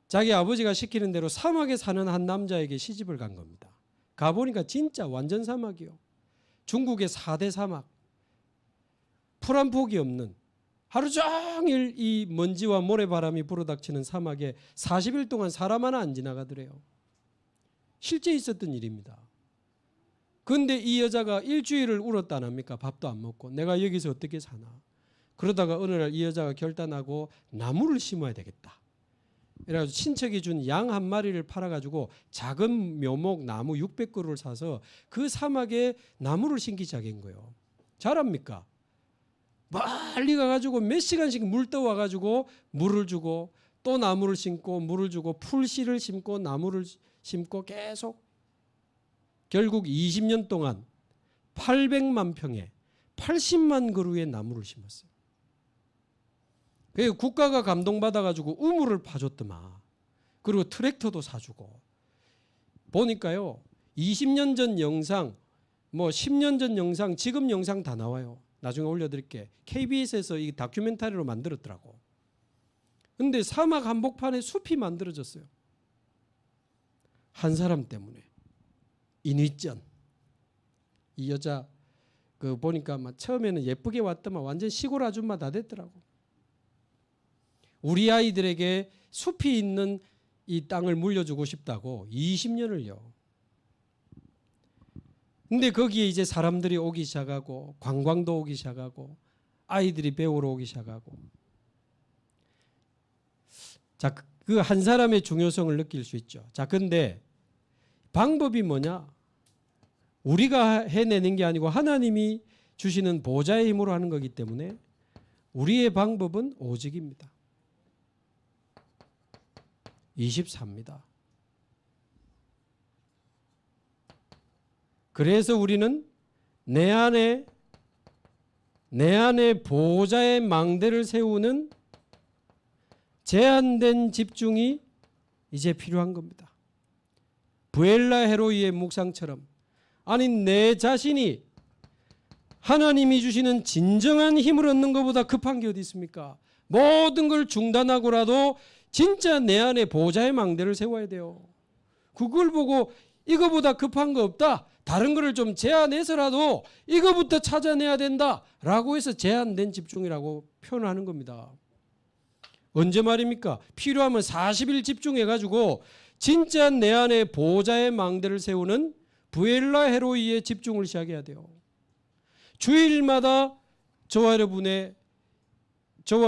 자기 아버지가 시키는 대로 사막에 사는 한 남자에게 시집을 간 겁니다. 가보니까 진짜 완전 사막이요. 중국의 4대 사막. 풀 한 폭이 없는, 하루 종일 이 먼지와 모래바람이 불어닥치는 사막에 40일 동안 사람 하나 안 지나가더래요. 실제 있었던 일입니다. 그런데 이 여자가 일주일을 울었다 안 합니까? 밥도 안 먹고. 내가 여기서 어떻게 사나. 그러다가 어느 날 이 여자가 결단하고 나무를 심어야 되겠다. 그래가지고 친척이 준 양 한 마리를 팔아가지고 작은 묘목 나무 600그루를 사서 그 사막에 나무를 심기 시작한 거예요. 잘합니까? 멀리 가가지고 몇 시간씩 물 떠와가지고 물을 주고 또 나무를 심고 물을 주고 풀씨를 심고 나무를 심고 계속 결국 20년 동안 800만 평에 80만 그루의 나무를 심었어요. 그래서 국가가 감동받아가지고 우물을 파줬더만. 그리고 트랙터도 사주고. 보니까요, 20년 전 영상, 뭐 10년 전 영상, 지금 영상 다 나와요. 나중에 올려드릴게. KBS에서 이 다큐멘터리로 만들었더라고. 근데 사막 한복판에 숲이 만들어졌어요. 한 사람 때문에. 인위전. 이 여자 그 보니까 막 처음에는 예쁘게 왔더만 완전 시골 아줌마 다 됐더라고. 우리 아이들에게 숲이 있는 이 땅을 물려주고 싶다고 20년을요. 근데 거기에 이제 사람들이 오기 시작하고 관광도 오기 시작하고 아이들이 배우러 오기 시작하고. 자, 그 한 사람의 중요성을 느낄 수 있죠. 자, 근데 방법이 뭐냐? 우리가 해내는 게 아니고 하나님이 주시는 보좌의 힘으로 하는 거기 때문에 우리의 방법은 오직입니다. 24입니다. 그래서 우리는 내 안에 보호자의 망대를 세우는 제한된 집중이 이제 필요한 겁니다. 부엘라 헤로이의 묵상처럼 아니 내 자신이 하나님이 주시는 진정한 힘을 얻는 것보다 급한 게 어디 있습니까? 모든 걸 중단하고라도 진짜 내 안에 보호자의 망대를 세워야 돼요. 그걸 보고 이거보다 급한 거 없다. 다른 거를 좀 제한해서라도 이거부터 찾아내야 된다라고 해서 제한된 집중이라고 표현하는 겁니다. 언제 말입니까? 필요하면 40일 집중해가지고 진짜 내 안에 보호자의 망대를 세우는 부엘라 헤로이의 집중을 시작해야 돼요. 주일마다 저와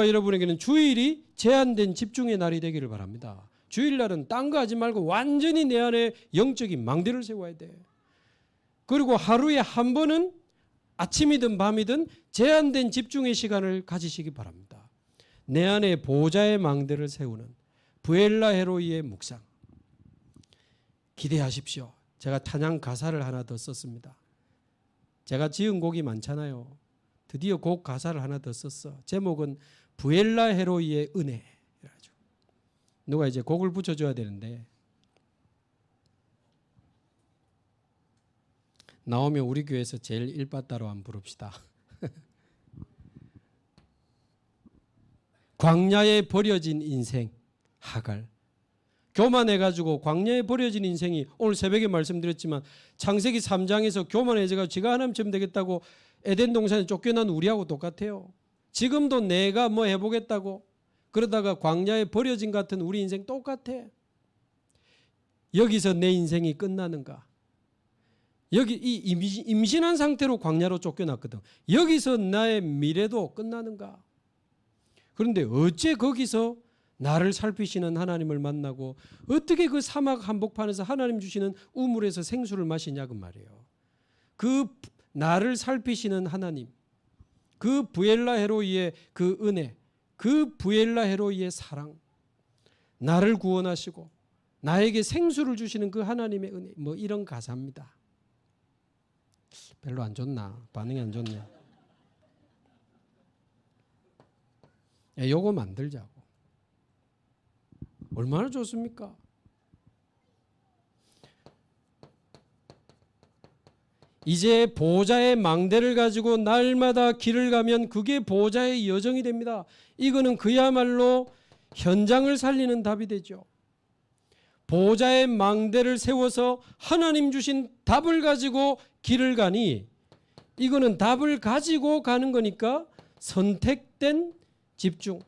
여러분에게는 주일이 제한된 집중의 날이 되기를 바랍니다. 주일날은 딴 거 하지 말고 완전히 내 안에 영적인 망대를 세워야 돼. 그리고 하루에 한 번은 아침이든 밤이든 제한된 집중의 시간을 가지시기 바랍니다. 내 안에 보호자의 망대를 세우는 부엘라 헤로이의 묵상. 기대하십시오. 제가 찬양 가사를 하나 더 썼습니다. 제가 지은 곡이 많잖아요. 드디어 곡 가사를 하나 더 썼어. 제목은 부엘라 헤로이의 은혜. 누가 이제 곡을 붙여줘야 되는데 나오면 우리 교회에서 제일 일바따로 한번 부릅시다. 광야에 버려진 인생 하갈. 교만해가지고 광야에 버려진 인생이 오늘 새벽에 말씀드렸지만 창세기 3장에서 교만해져가지고 지가 하나님처럼 되겠다고 에덴 동산에 쫓겨난 우리하고 똑같아요. 지금도 내가 뭐 해보겠다고 그러다가 광야에 버려진 같은 우리 인생 똑같아. 여기서 내 인생이 끝나는가? 여기 이 임신한 상태로 광야로 쫓겨났거든. 여기서 나의 미래도 끝나는가? 그런데 어째 거기서 나를 살피시는 하나님을 만나고 어떻게 그 사막 한복판에서 하나님 주시는 우물에서 생수를 마시냐고 말이에요. 그 나를 살피시는 하나님, 그 부엘라 헤로이의 그 은혜, 그 부엘라 헤로이의 사랑, 나를 구원하시고 나에게 생수를 주시는 그 하나님의 은혜, 뭐 이런 가사입니다. 별로 안 좋나? 반응이 안 좋네. 요거 만들자고. 얼마나 좋습니까? 이제 보호자의 망대를 가지고 날마다 길을 가면 그게 보호자의 여정이 됩니다. 이거는 그야말로 현장을 살리는 답이 되죠. 보호자의 망대를 세워서 하나님 주신 답을 가지고 길을 가니 이거는 답을 가지고 가는 거니까 선택된 집중,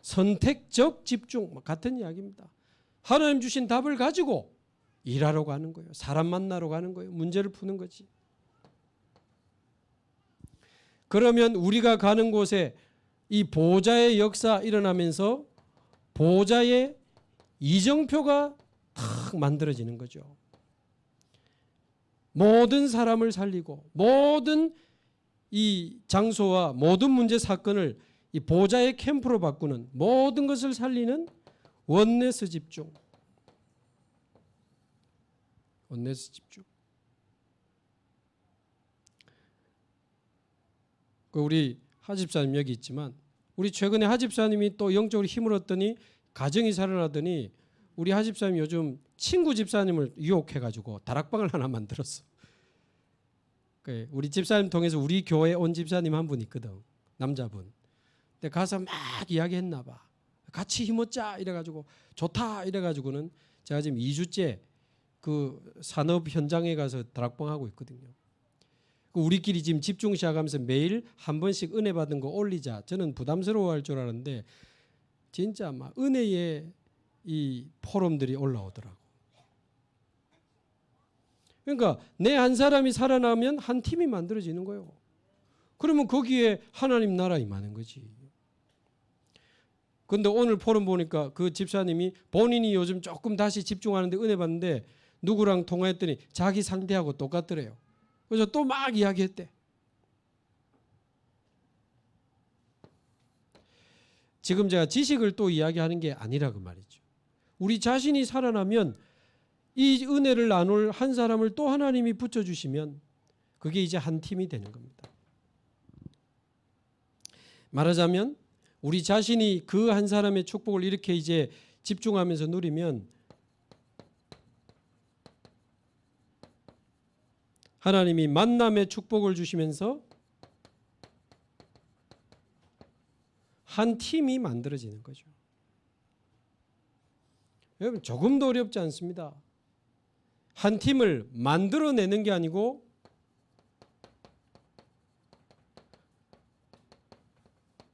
선택적 집중 같은 이야기입니다. 하나님 주신 답을 가지고 일하러 가는 거예요. 사람 만나러 가는 거예요. 문제를 푸는 거지. 그러면 우리가 가는 곳에 이 보호자의 역사 일어나면서 보호자의 이정표가 탁 만들어지는 거죠. 모든 사람을 살리고 모든 이 장소와 모든 문제 사건을 이 보호자의 캠프로 바꾸는 모든 것을 살리는 원네스 집중. 원네스 집중. 우리 하집사님 여기 있지만 우리 최근에 하집사님이 또 영적으로 힘을 얻더니 가정이 살아나더니 우리 하집사님 요즘 친구 집사님을 유혹해가지고 다락방을 하나 만들었어. 우리 집사님 통해서 우리 교회 온 집사님 한 분 있거든. 남자분. 근데 가서 막 이야기했나 봐. 같이 힘얻자 이래가지고 좋다 이래가지고는 제가 지금 2주째 그 산업 현장에 가서 다락방 하고 있거든요. 우리끼리 지금 집중 시작하면서 매일 한 번씩 은혜 받은 거 올리자. 저는 부담스러워할 줄 알았는데 진짜 막 은혜의 이 포럼들이 올라오더라고. 그러니까 내 한 사람이 살아나면 한 팀이 만들어지는 거예요. 그러면 거기에 하나님 나라 임하는 거지. 근데 오늘 포럼 보니까 그 집사님이 본인이 요즘 조금 다시 집중하는데 은혜 받는데 누구랑 통화했더니 자기 상태하고 똑같더래요. 그래서 또 막 이야기했대. 지금 제가 지식을 또 이야기하는 게 아니라 그 말이죠. 우리 자신이 살아나면 이 은혜를 나눌 한 사람을 또 하나님이 붙여주시면 그게 이제 한 팀이 되는 겁니다. 말하자면 우리 자신이 그 한 사람의 축복을 이렇게 이제 집중하면서 누리면 하나님이 만남의 축복을 주시면서 한 팀이 만들어지는 거죠. 여러분 조금도 어렵지 않습니다. 한 팀을 만들어내는 게 아니고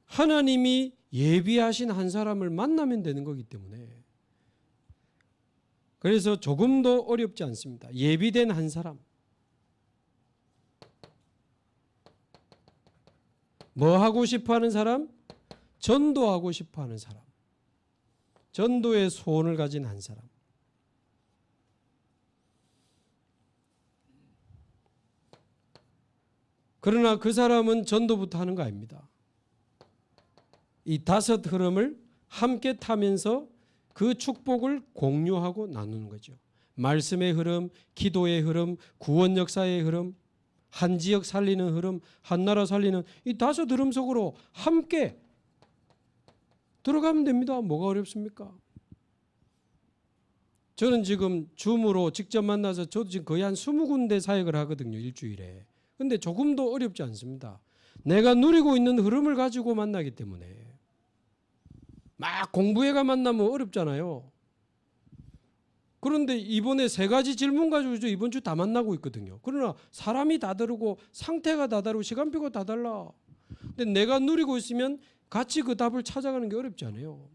하나님이 예비하신 한 사람을 만나면 되는 거기 때문에 그래서 조금도 어렵지 않습니다. 예비된 한 사람. 뭐 하고 싶어 하는 사람? 전도하고 싶어 하는 사람. 전도의 소원을 가진 한 사람. 그러나 그 사람은 전도부터 하는 거 아닙니다. 이 5 흐름을 함께 타면서 그 축복을 공유하고 나누는 거죠. 말씀의 흐름, 기도의 흐름, 구원 역사의 흐름, 한 지역 살리는 흐름, 한 나라 살리는 이 5 흐름 속으로 함께 들어가면 됩니다. 뭐가 어렵습니까? 저는 지금 줌으로 직접 만나서 저도 지금 거의 한 20군데 사역을 하거든요. 일주일에. 근데 조금도 어렵지 않습니다. 내가 누리고 있는 흐름을 가지고 만나기 때문에 막 공부해가 만나면 어렵잖아요. 그런데 이번에 3가지 질문 가지고 이번 주 다 만나고 있거든요. 그러나 사람이 다 다르고 상태가 다 다르고 시간표가 다 달라. 근데 내가 누리고 있으면 같이 그 답을 찾아가는 게 어렵지 않아요.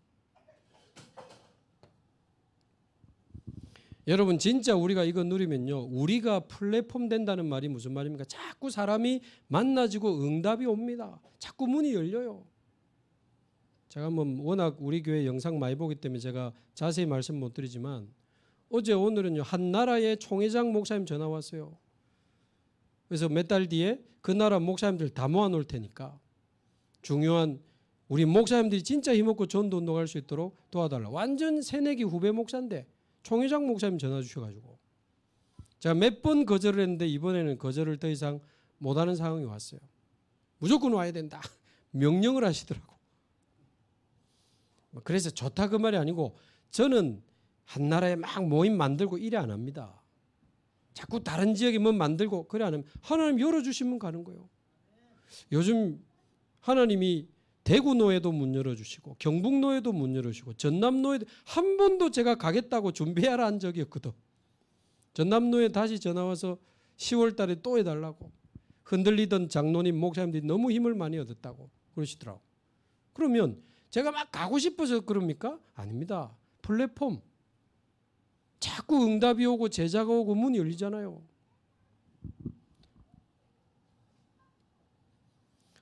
여러분 진짜 우리가 이거 누리면요. 우리가 플랫폼 된다는 말이 무슨 말입니까? 자꾸 사람이 만나지고 응답이 옵니다. 자꾸 문이 열려요. 제가 뭐 워낙 우리 교회 영상 많이 보기 때문에 제가 자세히 말씀 못 드리지만 어제 오늘은요. 한 나라의 총회장 목사님 전화 왔어요. 그래서 몇 달 뒤에 그 나라 목사님들 다 모아놓을 테니까 중요한 우리 목사님들이 진짜 힘없고 전도 운동할 수 있도록 도와달라. 완전 새내기 후배 목사인데 총회장 목사님 전화 주셔가지고 제가 몇 번 거절을 했는데 이번에는 거절을 더 이상 못하는 상황이 왔어요. 무조건 와야 된다. 명령을 하시더라고. 그래서 좋다 그 말이 아니고 저는 한 나라에 막 모임 만들고 이래 안 합니다. 자꾸 다른 지역에 뭐 만들고 그래 안 하면 하나님 열어주시면 가는 거예요. 요즘 하나님이 대구노예도 문 열어주시고 경북노예도 문 열어주시고 전남노예도 한 번도 제가 가겠다고 준비하라 한 적이 없거든. 전남노예 다시 전화와서 10월 달에 또 해달라고. 흔들리던 장로님 목사님들이 너무 힘을 많이 얻었다고 그러시더라고. 그러면 제가 막 가고 싶어서 그럽니까? 아닙니다. 플랫폼. 자꾸 응답이 오고 제자가 오고 문이 열리잖아요.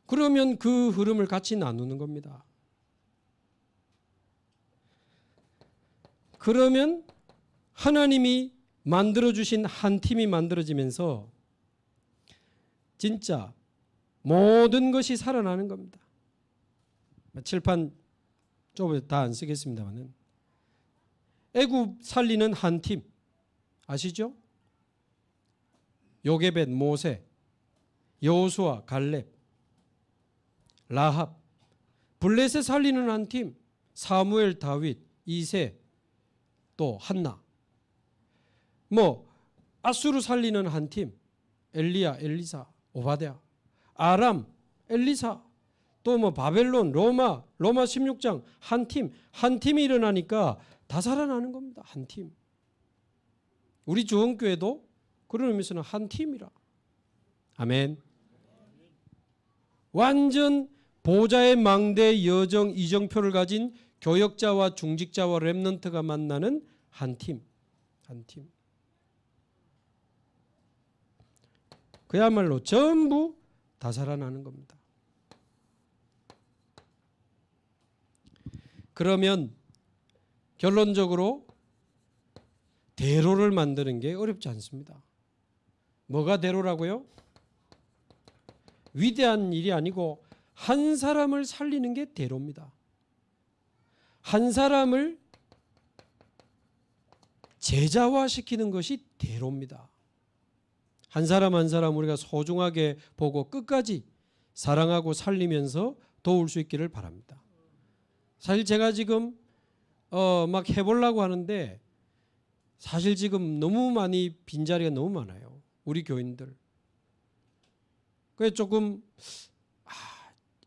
그러면 그 흐름을 같이 나누는 겁니다. 그러면 하나님이 만들어주신 한 팀이 만들어지면서 진짜 모든 것이 살아나는 겁니다. 칠판 좀 다 안 쓰겠습니다만은 애굽 살리는 한 팀 아시죠? 요게벳, 모세, 여호수아, 갈렙 라합, 블레셋 살리는 한 팀, 사무엘, 다윗, 이세, 또 한나. 뭐 아수르 살리는 한 팀, 엘리야, 엘리사, 오바댜, 아람, 엘리사, 또 뭐 바벨론, 로마 16장 한 팀이 일어나니까 다 살아나는 겁니다. 한 팀. 우리 주원교회도 그런 의미에서는 한 팀이라. 아멘. 완전 보좌의 망대 여정 이정표를 가진 교역자와 중직자와 렘넌트가 만나는 한 팀. 한 팀. 그야말로 전부 다 살아나는 겁니다. 그러면 결론적으로 대로를 만드는 게 어렵지 않습니다. 뭐가 대로라고요? 위대한 일이 아니고 한 사람을 살리는 게 대로입니다. 한 사람을 제자화시키는 것이 대로입니다. 한 사람 한 사람 우리가 소중하게 보고 끝까지 사랑하고 살리면서 도울 수 있기를 바랍니다. 사실 제가 지금 막 해보려고 하는데 사실 지금 너무 많이 빈자리가 너무 많아요. 우리 교인들. 그래서 조금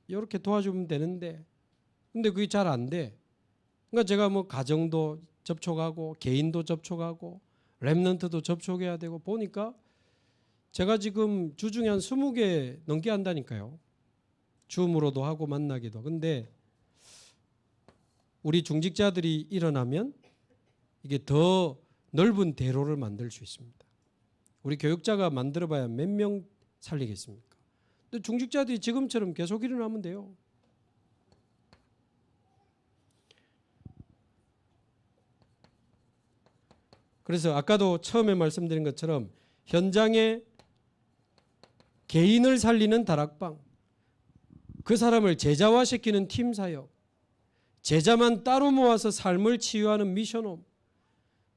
이렇게 도와주면 되는데 근데 그게 잘 안 돼. 그러니까 제가 뭐 가정도 접촉하고 개인도 접촉하고 렘넌트도 접촉해야 되고 보니까 제가 지금 주중에 한 20개 넘게 한다니까요. 줌으로도 하고 만나기도. 근데 우리 중직자들이 일어나면 이게 더 넓은 대로를 만들 수 있습니다. 우리 교육자가 만들어봐야 몇 명 살리겠습니까? 근데 중직자들이 지금처럼 계속 일어나면 돼요. 그래서 아까도 처음에 말씀드린 것처럼 현장에 개인을 살리는 다락방, 그 사람을 제자화시키는 팀 사역, 제자만 따로 모아서 삶을 치유하는 미션홈,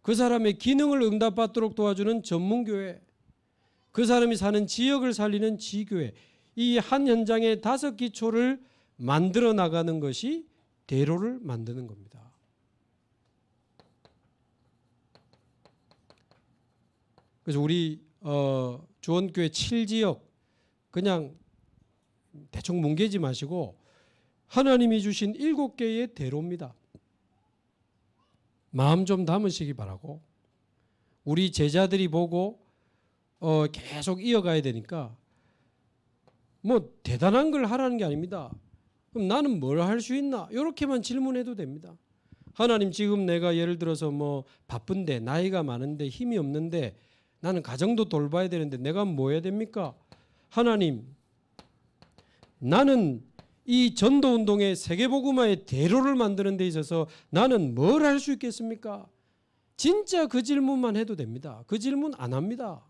그 사람의 기능을 응답받도록 도와주는 전문교회, 그 사람이 사는 지역을 살리는 지교회, 이 한 현장의 5기초를 만들어 나가는 것이 대로를 만드는 겁니다. 그래서 우리 주원교회 7지역 그냥 대충 뭉개지 마시고 하나님이 주신 7개의 대로입니다. 마음 좀 담으시기 바라고 우리 제자들이 보고 계속 이어가야 되니까 뭐 대단한 걸 하라는 게 아닙니다. 그럼 나는 뭘 할 수 있나? 이렇게만 질문해도 됩니다. 하나님 지금 내가 예를 들어서 뭐 바쁜데 나이가 많은데 힘이 없는데 나는 가정도 돌봐야 되는데 내가 뭐 해야 됩니까? 하나님 나는 이 전도운동의 세계복음화의 대로를 만드는 데 있어서 나는 뭘 할 수 있겠습니까? 진짜 그 질문만 해도 됩니다. 그 질문 안 합니다.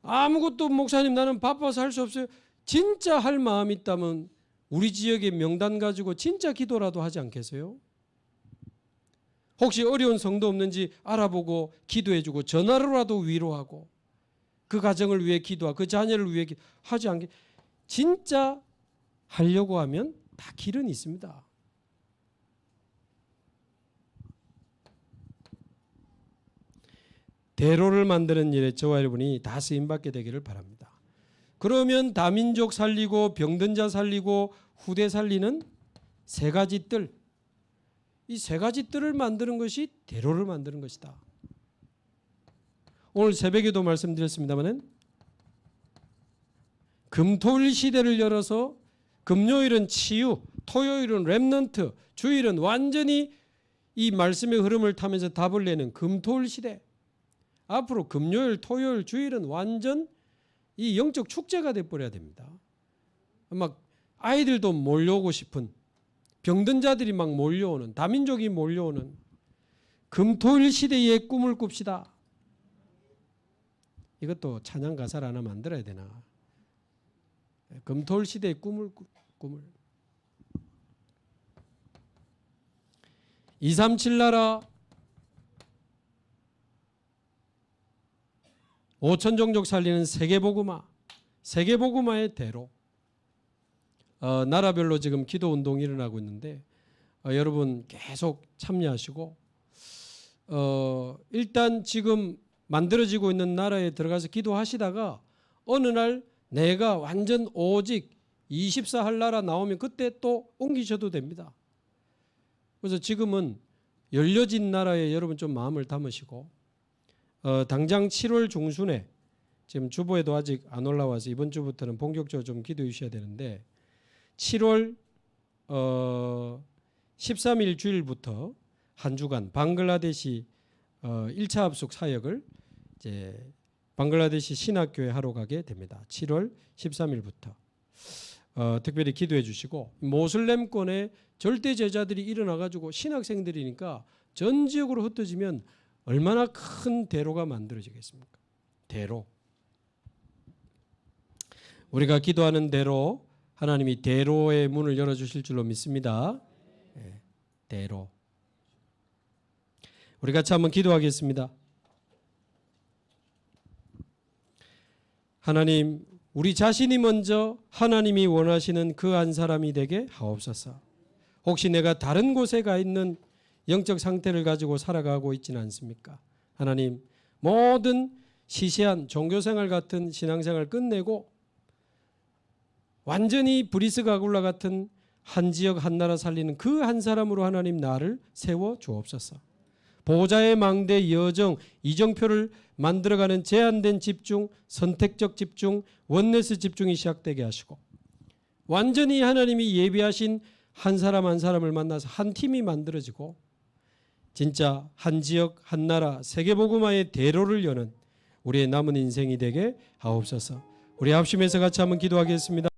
아무것도 목사님 나는 바빠서 할 수 없어요. 진짜 할 마음 있다면 우리 지역의 명단 가지고 진짜 기도라도 하지 않겠어요? 혹시 어려운 성도 없는지 알아보고 기도해주고 전화로라도 위로하고 그 가정을 위해 기도하고 그 자녀를 위해 하지 않게 진짜 하려고 하면 다 길은 있습니다. 대로를 만드는 일에 저와 여러분이 다 쓰임받게 되기를 바랍니다. 그러면 다민족 살리고 병든 자 살리고 후대 살리는 3가지 뜰, 이 3가지 뜰을 만드는 것이 대로를 만드는 것이다. 오늘 새벽에도 말씀드렸습니다만 금토일 시대를 열어서 금요일은 치유, 토요일은 렘넌트, 주일은 완전히 이 말씀의 흐름을 타면서 답을 내는 금토일 시대. 앞으로 금요일, 토요일, 주일은 완전 이 영적 축제가 돼버려야 됩니다. 막 아이들도 몰려오고 싶은, 병든 자들이 막 몰려오는, 다민족이 몰려오는 금토일 시대의 꿈을 꿉시다. 이것도 찬양 가사를 하나 만들어야 되나. 금토일 시대의 꿈을 237 나라 5천 종족 살리는 세계복음화, 세계복음화의 대로. 나라별로 지금 기도 운동이 일어나고 있는데 여러분 계속 참여하시고 일단 지금 만들어지고 있는 나라에 들어가서 기도하시다가 어느 날 내가 완전 오직 24 할 나라 나오면 그때 또 옮기셔도 됩니다. 그래서 지금은 열려진 나라에 여러분 좀 마음을 담으시고 당장 7월 중순에 지금 주보에도 아직 안 올라와서 이번 주부터는 본격적으로 좀 기도해 주셔야 되는데 7월 13일 주일부터 한 주간 방글라데시 1차 합숙 사역을 이제 방글라데시 신학교에 하러 가게 됩니다. 7월 13일부터 특별히 기도해 주시고 모슬렘권의 절대 제자들이 일어나 가지고 신학생들이니까 전 지역으로 흩어지면 얼마나 큰 대로가 만들어지겠습니까? 대로. 우리가 기도하는 대로 하나님이 대로의 문을 열어주실 줄로 믿습니다. 네, 대로. 우리 같이 한번 기도하겠습니다. 하나님, 우리 자신이 먼저 하나님이 원하시는 그 한 사람이 되게 하옵소서. 혹시 내가 다른 곳에 가 있는 영적 상태를 가지고 살아가고 있지는 않습니까? 하나님, 모든 시시한 종교생활 같은 신앙생활 끝내고 완전히 브리스 가굴라 같은 한 지역 한 나라 살리는 그 한 사람으로 하나님 나를 세워 주옵소서. 보좌의 망대 여정 이정표를 만들어가는 제한된 집중, 선택적 집중, 원네스 집중이 시작되게 하시고 완전히 하나님이 예비하신 한 사람 한 사람을 만나서 한 팀이 만들어지고 진짜 한 지역 한 나라 세계복음화의 대로를 여는 우리의 남은 인생이 되게 하옵소서. 우리 합심해서 같이 한번 기도하겠습니다.